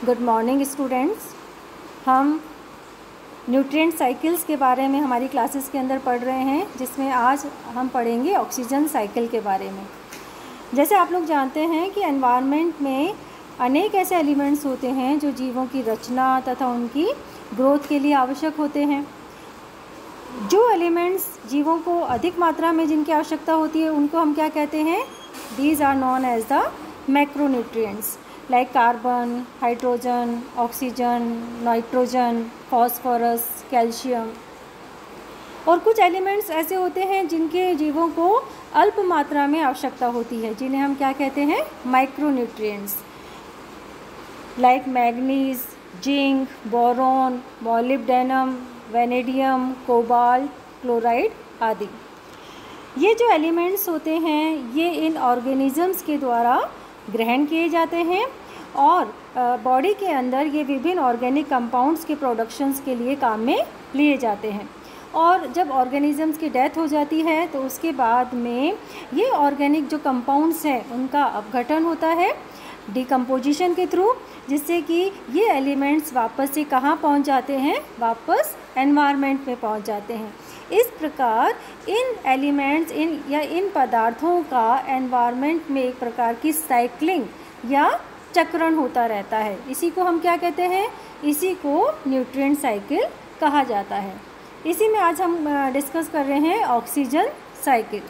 Good morning students. हम nutrient cycles के बारे में हमारी क्लासेस के अंदर पढ़ रहे हैं, जिसमें आज हम पढ़ेंगे ऑक्सीजन साइकिल के बारे में। जैसे आप लोग जानते हैं कि एनवायरनमेंट में अनेक ऐसे एलिमेंट्स होते हैं जो जीवों की रचना तथा उनकी ग्रोथ के लिए आवश्यक होते हैं। जो एलिमेंट्स जीवों को अधिक मात्रा में जिनकी आवश्यकता होती है उनको हम क्या कहते हैं? These are known as the macronutrients like carbon, hydrogen, oxygen, nitrogen, phosphorus, calcium. और कुछ एलिमेंट्स ऐसे होते हैं जिनके जीवों को अल्प मात्रा में आवश्यकता होती है, जिन्हें हम क्या कहते हैं? Micronutrients like manganese, zinc, boron, molybdenum, vanadium, cobalt, chloride आदि। ये जो एलिमेंट्स होते हैं ये इन ऑर्गेनिजम्स के द्वारा ग्रहण किए जाते हैं और बॉडी के अंदर ये विभिन्न ऑर्गेनिक कंपाउंड्स के प्रोडक्शंस के लिए काम में लिए जाते हैं। और जब ऑर्गेनिजम्स की डेथ हो जाती है तो उसके बाद में ये ऑर्गेनिक जो कंपाउंड्स हैं उनका अपघटन होता है डिकम्पोजिशन के थ्रू, जिससे कि ये एलिमेंट्स वापस से कहाँ पहुँच जाते हैं? वापस एनवायरनमेंट में पहुँच जाते हैं। इस प्रकार इन एलिमेंट्स इन पदार्थों का एनवायरनमेंट में एक प्रकार की साइक्लिंग या चक्रण होता रहता है। इसी को हम क्या कहते हैं? इसी को न्यूट्रिएंट साइकिल कहा जाता है। इसी में आज हम डिस्कस कर रहे हैं ऑक्सीजन साइकिल।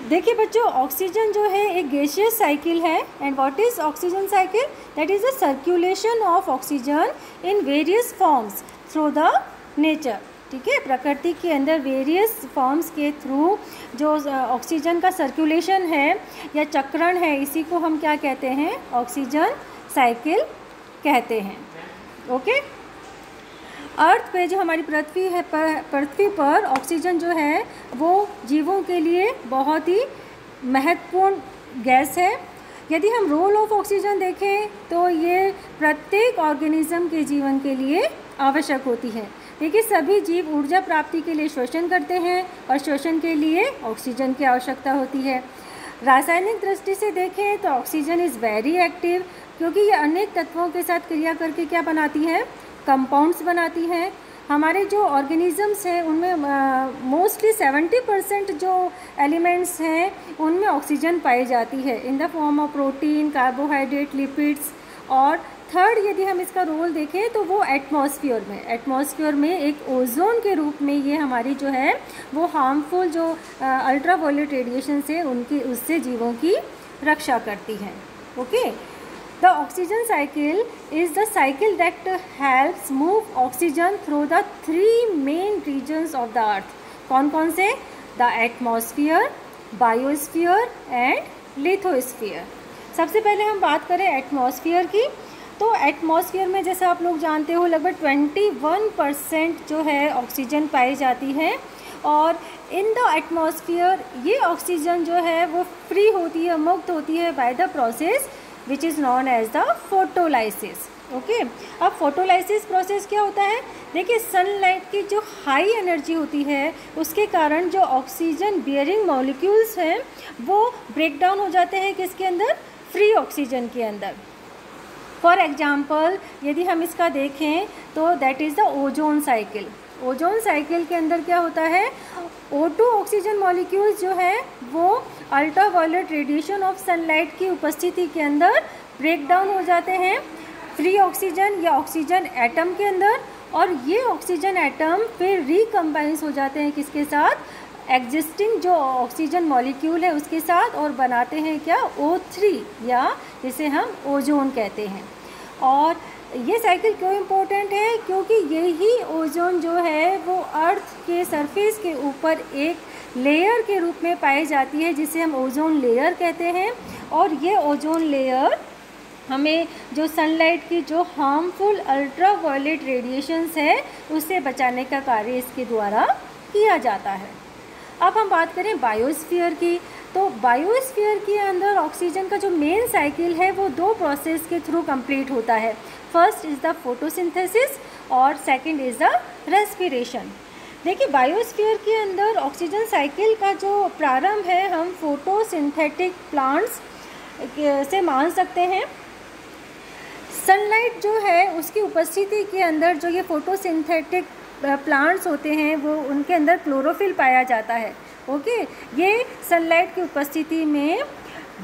देखिए बच्चों, ऑक्सीजन जो है एक गैसियस साइकिल है। And what is oxygen cycle? That is the circulation of oxygen in various forms through the nature. ठीक है, प्रकृति के अंदर वेरियस फॉर्म्स के थ्रू जो ऑक्सीजन का सर्कुलेशन है या चक्रण है, इसी को हम क्या कहते हैं? ऑक्सीजन साइकिल कहते हैं। ओके, अर्थ पे जो हमारी पृथ्वी पर ऑक्सीजन जो है वो जीवों के लिए बहुत ही महत्वपूर्ण गैस है। यदि हम रोल ऑफ ऑक्सीजन देखें तो ये प्रत्येक ऑर्गेनिज्म के जीवन के लिए आवश्यक होती है। देखिए, सभी जीव ऊर्जा प्राप्ति के लिए श्वसन करते हैं और श्वसन के लिए ऑक्सीजन की आवश्यकता होती है। रासायनिक दृष्टि से देखें तो ऑक्सीजन इज़ वेरी एक्टिव, क्योंकि ये अनेक तत्वों के साथ क्रिया करके क्या बनाती है? कंपाउंड्स बनाती हैं। हमारे जो ऑर्गेनिजम्स हैं उनमें मोस्टली 70% जो एलिमेंट्स हैं उनमें ऑक्सीजन पाई जाती है in the form of protein, carbohydrate, lipids. और थर्ड यदि हम इसका रोल देखें तो वो एटमॉस्फेयर में एक ओजोन के रूप में ये हमारी जो है वो हार्मफुल जो अल्ट्रावायलेट रेडिएशन से उससे जीवों की रक्षा करती हैं। Okay, the oxygen cycle is the cycle that helps move oxygen through the 3 main regions of the earth. कौन कौन से? The atmosphere, biosphere and lithosphere. सबसे पहले हम बात करें एटमॉस्फेयर की, तो एटमॉस्फेयर में जैसा आप लोग जानते हो लगभग 21% जो है ऑक्सीजन पाई जाती है। और इन द एटमॉस्फेयर ये ऑक्सीजन जो है वो फ्री होती है, मुक्त होती है by the process which is known as the photolysis. Okay, अब फोटोलाइसिस प्रोसेस क्या होता है? देखिए, सनलाइट की जो हाई एनर्जी होती है उसके कारण जो ऑक्सीजन बियरिंग मॉलिक्यूल्स हैं वो ब्रेक डाउन हो जाते हैं किसके अंदर? फ्री ऑक्सीजन के अंदर। फॉर एग्जाम्पल यदि हम इसका देखें तो that is the ozone cycle. Ozone cycle के अंदर क्या होता है? O2 ऑक्सीजन मॉलिक्यूल्स जो है वो अल्ट्रावायलेट रेडिएशन ऑफ सनलाइट की उपस्थिति के अंदर ब्रेक डाउन हो जाते हैं फ्री ऑक्सीजन या ऑक्सीजन एटम के अंदर, और ये ऑक्सीजन एटम फिर रिकम्बाइंस हो जाते हैं किसके साथ? एग्जिस्टिंग जो ऑक्सीजन मॉलिक्यूल है उसके साथ, और बनाते हैं क्या? O3 या जिसे हम ओजोन कहते हैं। और ये साइकिल क्यों इम्पोर्टेंट है? क्योंकि यही ओजोन जो है वो अर्थ के सरफेस के ऊपर एक लेयर के रूप में पाई जाती है जिसे हम ओजोन लेयर कहते हैं। और ये ओजोन लेयर हमें जो सनलाइट की जो हार्मफुल अल्ट्रावायलेट रेडिएशंस है उससे बचाने का कार्य इसके द्वारा किया जाता है। अब हम बात करें बायोस्फीयर की, तो बायोस्फीयर के अंदर ऑक्सीजन का जो मेन साइकिल है वो 2 प्रोसेस के थ्रू कंप्लीट होता है। फर्स्ट इज़ द फोटोसिंथेसिस और सेकंड इज़ द रेस्पिरेशन। देखिए, बायोस्फीयर के अंदर ऑक्सीजन साइकिल का जो प्रारंभ है हम फोटोसिंथेटिक प्लांट्स से मान सकते हैं। सनलाइट जो है उसकी उपस्थिति के अंदर जो ये फोटोसिंथेटिक प्लांट्स होते हैं वो उनके अंदर क्लोरोफिल पाया जाता है। ओके, ये सनलाइट की उपस्थिति में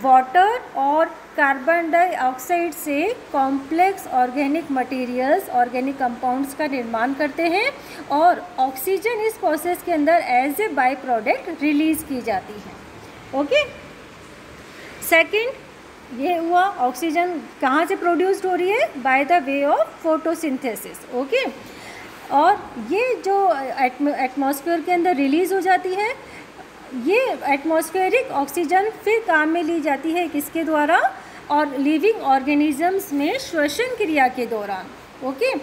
वाटर और कार्बन डाइऑक्साइड से complex organic materials, organic compounds का निर्माण करते हैं और ऑक्सीजन इस प्रोसेस के अंदर as a by product release की जाती है। ओके, सेकंड ये हुआ ऑक्सीजन कहाँ से प्रोड्यूस्ड हो रही है, by the way of photosynthesis. Okay, और ये जो एटमॉस्फेयर के अंदर रिलीज़ हो जाती है, ये एटमॉस्फेरिक ऑक्सीजन फिर काम में ली जाती है किसके द्वारा, और लिविंग ऑर्गेनिजम्स में श्वसन क्रिया के दौरान। ओके,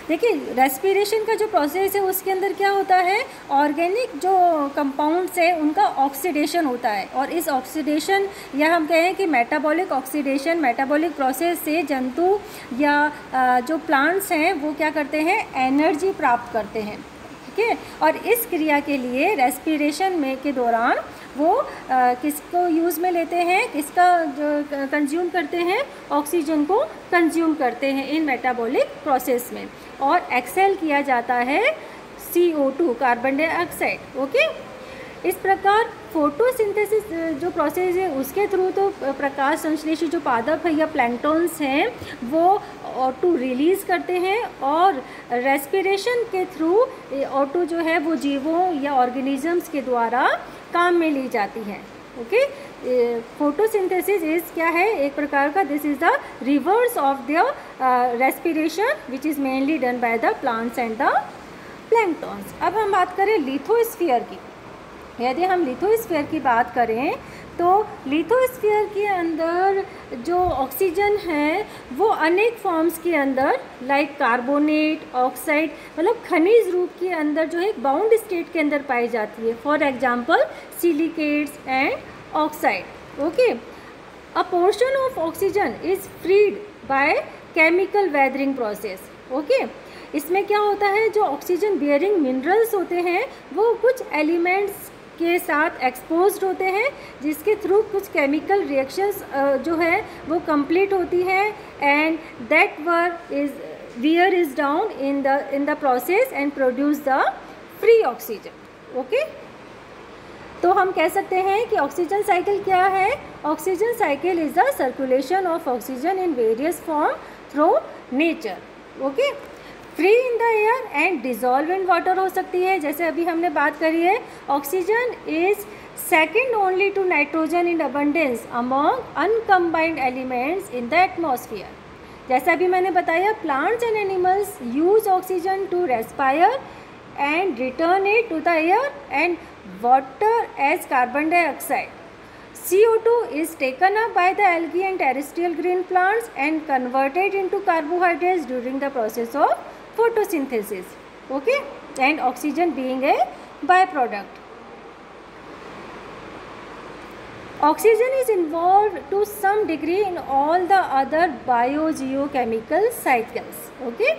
देखिए रेस्पिरेशन का जो प्रोसेस है उसके अंदर क्या होता है, ऑर्गेनिक जो कंपाउंड्स है उनका ऑक्सीडेशन होता है, और इस ऑक्सीडेशन या हम कहें कि मेटाबॉलिक ऑक्सीडेशन, मेटाबॉलिक प्रोसेस से जंतु या जो प्लांट्स हैं वो क्या करते हैं, एनर्जी प्राप्त करते हैं। ठीक है, और इस क्रिया के लिए रेस्पिरेशन में के दौरान वो किसको यूज़ में लेते हैं, किसका जो कंज्यूम करते हैं, ऑक्सीजन को कंज्यूम करते हैं इन मेटाबॉलिक प्रोसेस में, और एक्सेल किया जाता है CO2 कार्बन डाइऑक्साइड। ओके, इस प्रकार फोटोसिंथेसिस जो प्रोसेस है उसके थ्रू तो प्रकाश संश्लेषी जो पादप है या प्लैंक्टन्स हैं वो O2 रिलीज़ करते हैं, और रेस्पिरेशन के थ्रू O2 जो है वो जीवों या ऑर्गेनिजम्स के द्वारा काम में ली जाती है। ओके, फोटोसिंथेसिस इज क्या है, एक प्रकार का this is the reverse of the respiration which is mainly done by the plants and the planktons. अब हम बात करें लिथोस्फीयर की। यदि हम लिथोस्फीयर की बात करें तो लिथोस्फीयर के अंदर जो ऑक्सीजन है वो अनेक फॉर्म्स के अंदर लाइक कार्बोनेट, ऑक्साइड, मतलब खनिज रूप के अंदर जो है एक बाउंड स्टेट के अंदर पाई जाती है। For example silicates and oxide. Okay, a portion of oxygen is freed by chemical weathering process. Okay, इसमें क्या होता है, जो ऑक्सीजन बियरिंग मिनरल्स होते हैं वो कुछ एलिमेंट्स के साथ एक्सपोज्ड होते हैं, जिसके थ्रू कुछ केमिकल रिएक्शंस जो है वो कंप्लीट होती है, and that wear is down in the process and produce the free oxygen. Okay, तो हम कह सकते हैं कि ऑक्सीजन साइकिल क्या है, oxygen cycle is the circulation of oxygen in various form through nature. Okay, free in the air and dissolve in water हो सकती है, जैसे अभी हमने बात करी है oxygen is second only to nitrogen in abundance among uncombined elements in the atmosphere. जैसा अभी मैंने बताया plants and animals use oxygen to respire and return it to the air and water as carbon dioxide. CO2 is taken up by the algae and terrestrial green plants and converted into carbohydrates during the process of photosynthesis. Okay, and oxygen being a byproduct. Oxygen is involved to some degree in all the other biogeochemical cycles. Okay,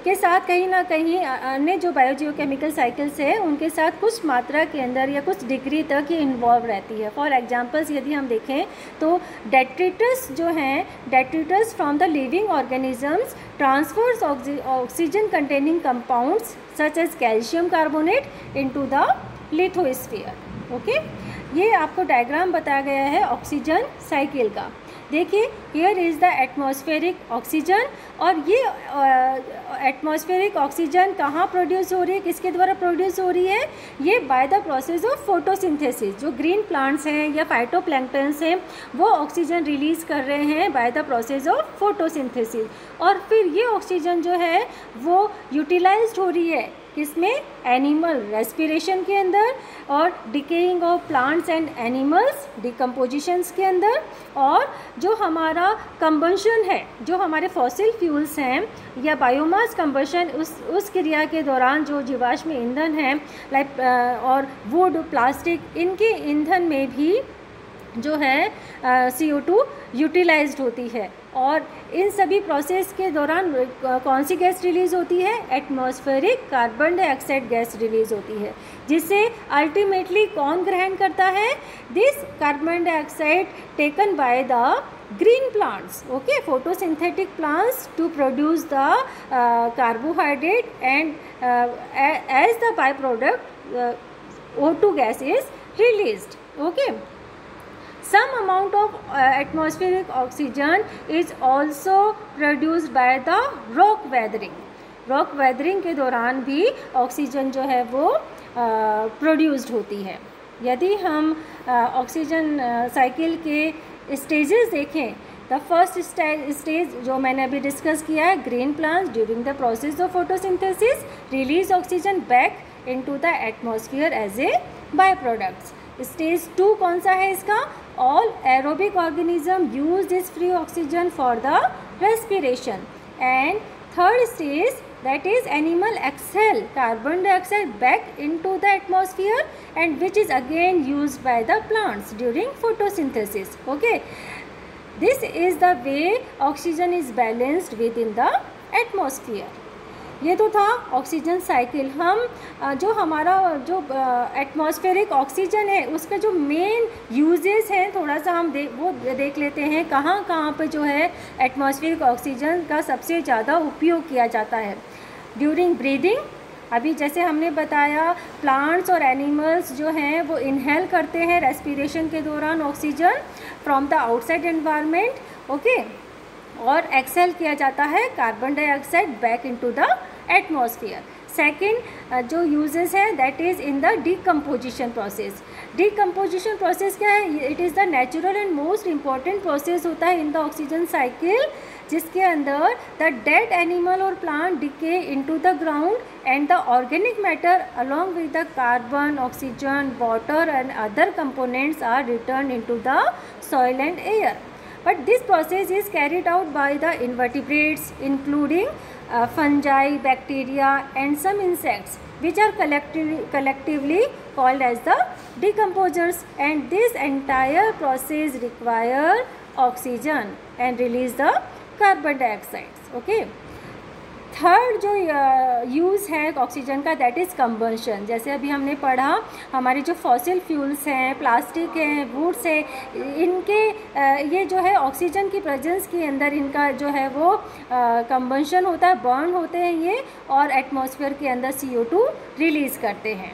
के साथ कहीं ना कहीं अन्य जो biogeochemical cycles है उनके साथ कुछ मात्रा के अंदर या कुछ डिग्री तक ये इन्वॉल्व रहती है। फॉर एग्जांपल्स यदि हम देखें तो डेट्रिटस जो हैं, detritus from the living organisms transfers oxygen containing compounds such as calcium carbonate into the lithosphere. Okay, ये आपको डायग्राम बताया गया है ऑक्सीजन साइकिल का। देखिए here is the atmospheric oxygen, और ये एटमॉस्फेरिक ऑक्सीजन कहाँ प्रोड्यूस हो रही है, किसके द्वारा प्रोड्यूस हो रही है, ये bye the process of photosynthesis. जो ग्रीन प्लांट्स हैं या फाइटोप्लैंक्टन्स हैं वो ऑक्सीजन रिलीज़ कर रहे हैं bye the process of photosynthesis, और फिर ये ऑक्सीजन जो है वो यूटिलाइज्ड हो रही है किसमें, एनिमल रेस्पिरेशन के अंदर, और decaying of plants and animals decompositions के अंदर, और जो हमारा कंबशन है, जो हमारे फॉसिल फ्यूल्स हैं या बायोमास कंबशन, उस क्रिया के दौरान जो जीवाश्म ईंधन है लाइक और वुड, प्लास्टिक, इनके ईंधन में भी जो है CO2 यूटिलाइज्ड होती है, और इन सभी प्रोसेस के दौरान कौन सी गैस रिलीज़ होती है, atmospheric carbon dioxide gas release होती है, जिसे अल्टीमेटली कौन ग्रहण करता है, this carbon dioxide taken by the green plants. Okay, photosynthetic plants to produce the carbohydrate, and as the byproduct O2 gas is released. Okay, some amount of atmospheric oxygen is also produced by the rock weathering. Rock weathering के दौरान भी oxygen जो है वो produced होती है. यदि हम ऑक्सीजन साइकिल के स्टेजेस देखें, द फर्स्ट स्टेज जो मैंने अभी डिस्कस किया है, green plants during the process of photosynthesis release oxygen back into the atmosphere as a by products. Stage 2 कौन सा है इसका? All aerobic organism use this free oxygen for the respiration. And third stage, that is animal exhale carbon dioxide back into the atmosphere, and which is again used by the plants during photosynthesis. Okay, this is the way oxygen is balanced within the atmosphere. ये तो था oxygen cycle. हम जो हमारा जो atmospheric oxygen है उसके जो मेन यूजेस हैं थोड़ा सा हम देख लेते हैं. कहाँ कहाँ पे जो है एटमॉस्फेरिक ऑक्सीजन का सबसे ज़्यादा उपयोग किया जाता है. ड्यूरिंग ब्रीदिंग, अभी जैसे हमने बताया प्लांट्स और एनिमल्स जो हैं वो इनहेल करते हैं रेस्पिरेशन के दौरान oxygen from the outside environment. Okay, और एक्सेल किया जाता है carbon dioxide back into the atmosphere. Second जो यूजेस है that is in the decomposition process. Decomposition process क्या है? It is the natural and most important process होता है इन द ऑक्सीजन साइकिल, जिसके अंदर द डेड एनिमल और plant decay into the ground and the organic matter along with the carbon, oxygen, water and other components are return into the soil and air. But this process is carried out by the invertebrates, including fungi, bacteria, and some insects, which are collectively called as the decomposers. And this entire process require oxygen and release the carbon dioxide. Okay. Third जो use है oxygen का that is combustion. जैसे अभी हमने पढ़ा हमारे जो fossil fuels हैं, प्लास्टिक हैं, वुड्स है, इनके ये जो है ऑक्सीजन की प्रेजेंस के अंदर इनका जो है वो कंबशन होता है, बर्न होते हैं ये, और एटमॉस्फेयर के अंदर CO2 रिलीज़ करते हैं.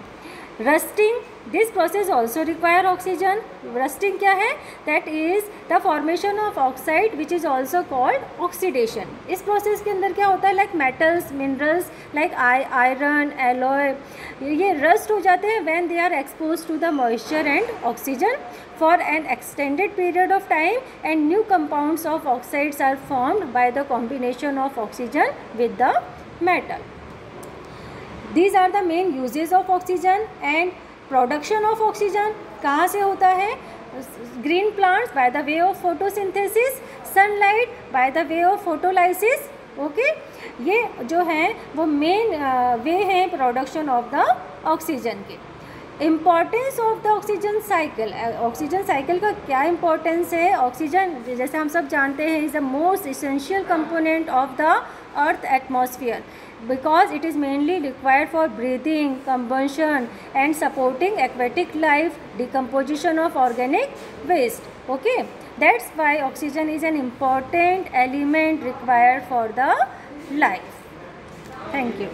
Rusting, this process also require oxygen. Rusting क्या है? That is the formation of oxide which is also called oxidation. इस प्रोसेस के अंदर क्या होता है, like metals, minerals like iron, alloy, ये रस्ट हो जाते हैं when they are expose to the moisture and oxygen for an extended period of time, and new compounds of oxides are formed by the combination of oxygen with the metal. These are the main uses of oxygen. And production of oxygen कहाँ से होता है? Green plants by the way of photosynthesis, sunlight by the way of photolysis. Okay, ये जो हैं वो main वे हैं production of the oxygen के. Importance of the oxygen cycle. Oxygen cycle का क्या इम्पोर्टेंस है? ऑक्सीजन जैसे हम सब जानते हैं is the most essential component of the earth atmosphere, because it is mainly required for breathing, combustion and supporting aquatic life, decomposition of organic waste. Okay, that's why oxygen is an important element required for the life. Thank you.